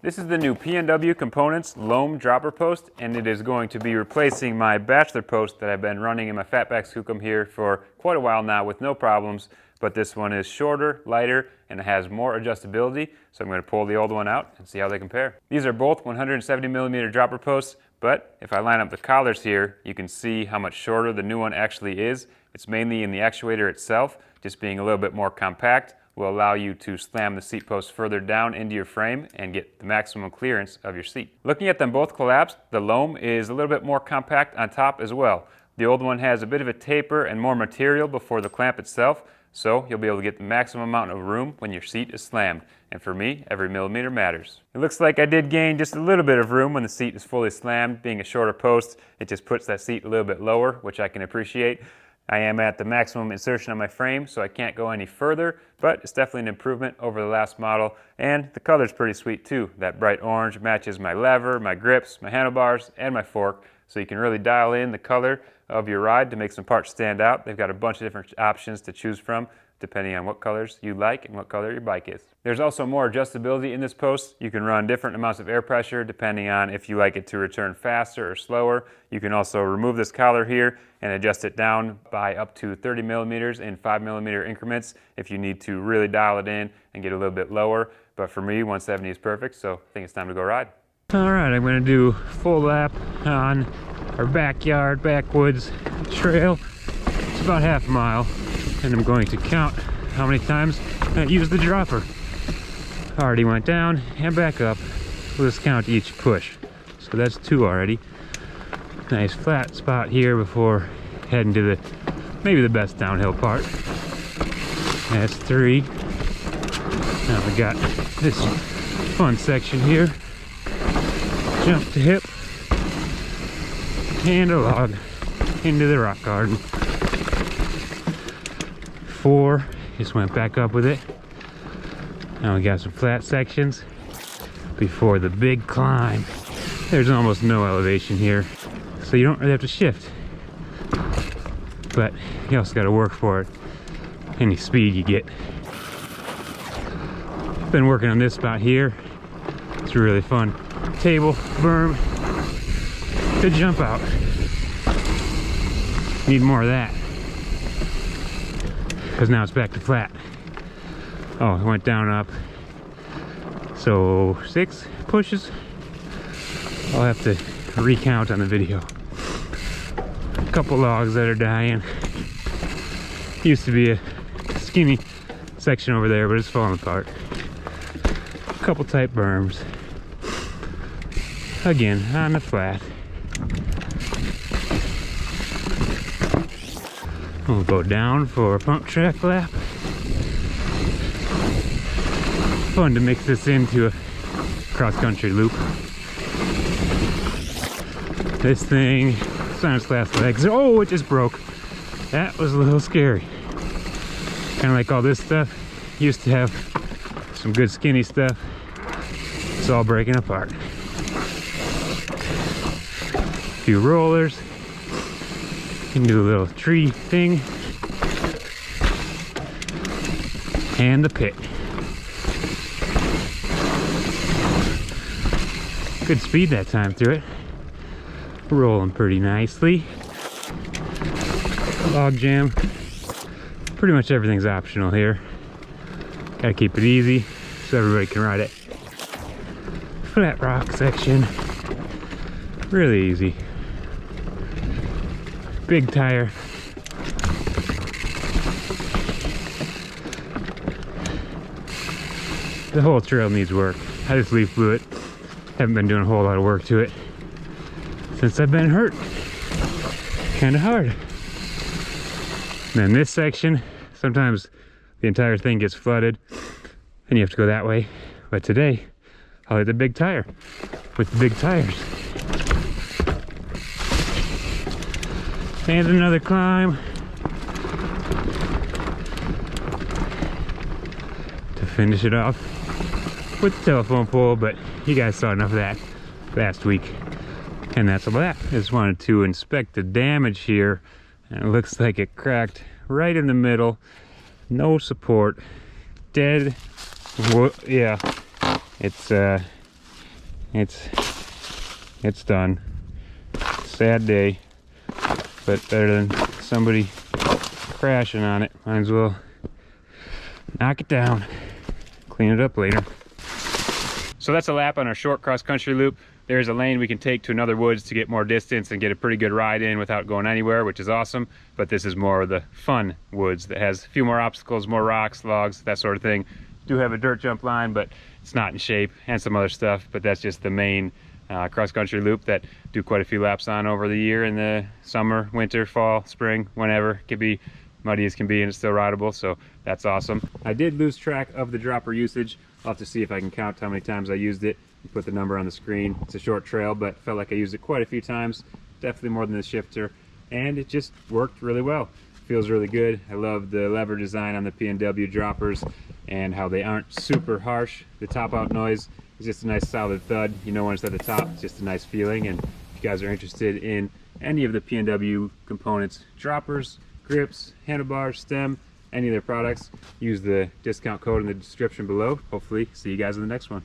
This is the new PNW Components Loam dropper post, and it is going to be replacing my bachelor post that I've been running in my fatback skookum here for quite a while now with no problems. But this one is shorter, lighter, and it has more adjustability, so I'm going to pull the old one out and see how they compare. These are both 170mm dropper posts, but if I line up the collars here, you can see how much shorter the new one actually is. It's mainly in the actuator itself. Just being a little bit more compact will allow you to slam the seat post further down into your frame and get the maximum clearance of your seat. Looking at them both collapsed, the Loam is a little bit more compact on top as well. The old one has a bit of a taper and more material before the clamp itself, so you'll be able to get the maximum amount of room when your seat is slammed. And for me, every millimeter matters. It looks like I did gain just a little bit of room when the seat is fully slammed. Being a shorter post, it just puts that seat a little bit lower, which I can appreciate. I am at the maximum insertion on my frame, so I can't go any further, but it's definitely an improvement over the last model. And the color's pretty sweet too. That bright orange matches my lever, my grips, my handlebars, and my fork, so you can really dial in the color of your ride to make some parts stand out. They've got a bunch of different options to choose from, depending on what colors you like and what color your bike is. There's also more adjustability in this post. You can run different amounts of air pressure depending on if you like it to return faster or slower. You can also remove this collar here and adjust it down by up to 30mm in 5mm increments if you need to really dial it in and get a little bit lower. But for me, 170 is perfect, so I think it's time to go ride. All right, I'm gonna do full lap on our backyard, backwoods trail. It's about half a mile, and I'm going to count how many times I use the dropper. Already went down and back up. We'll just count each push. So that's 2 already. Nice flat spot here before heading to maybe the best downhill part. That's 3. Now we got this fun section here. Jump to hip and a log into the rock garden. 4, just went back up with it. Now we got some flat sections before the big climb. There's almost no elevation here, so you don't really have to shift, but you also got to work for it, any speed you get. Been working on this spot here. It's a really fun table berm to jump out. Need more of that, because now it's back to flat. Oh, it went down up. So 6 pushes. I'll have to recount on the video. A couple logs that are dying. Used to be a skinny section over there, but it's falling apart. A couple tight berms. Again, on the flat. We'll go down for a pump track lap. Fun to mix this into a cross-country loop. This thing, it's on its last legs. Oh, it just broke. That was a little scary. Kind of like all this stuff. Used to have some good skinny stuff. It's all breaking apart. A few rollers. You can do a little tree thing. And the pit. Good speed that time through it. Rolling pretty nicely. Log jam. Pretty much everything's optional here. Gotta keep it easy so everybody can ride it. Flat rock section. Really easy. Big tire. The whole trail needs work. I just leaf blew it. Haven't been doing a whole lot of work to it since I've been hurt. Kind of hard. And then this section, sometimes the entire thing gets flooded and you have to go that way. But today, I'll hit the big tire with the big tires. And another climb to finish it off with the telephone pole, but you guys saw enough of that last week. And that's all that. I just wanted to inspect the damage here, and it looks like it cracked right in the middle. No support. Dead. Yeah, it's it's done. Sad day, but better than somebody crashing on it. Might as well knock it down, clean it up later. So that's a lap on our short cross-country loop. There's a lane we can take to another woods to get more distance and get a pretty good ride in without going anywhere, which is awesome. But this is more of the fun woods that has a few more obstacles, more rocks, logs, that sort of thing. Do have a dirt jump line, but it's not in shape, and some other stuff. But that's just the main cross-country loop that do quite a few laps on over the year in the summer, winter, fall, spring, whenever. It can be muddy as can be, and it's still rideable, so that's awesome. I did lose track of the dropper usage. I'll have to see if I can count how many times I used it. Put the number on the screen. It's a short trail, but felt like I used it quite a few times, definitely more than the shifter, and it just worked really well. Feels really good. I love the lever design on the PNW droppers and how they aren't super harsh. The top out noise is just a nice solid thud. You know when it's at the top, it's just a nice feeling. And if you guys are interested in any of the PNW components, droppers, grips, handlebars, stem, any of their products, use the discount code in the description below. Hopefully see you guys in the next one.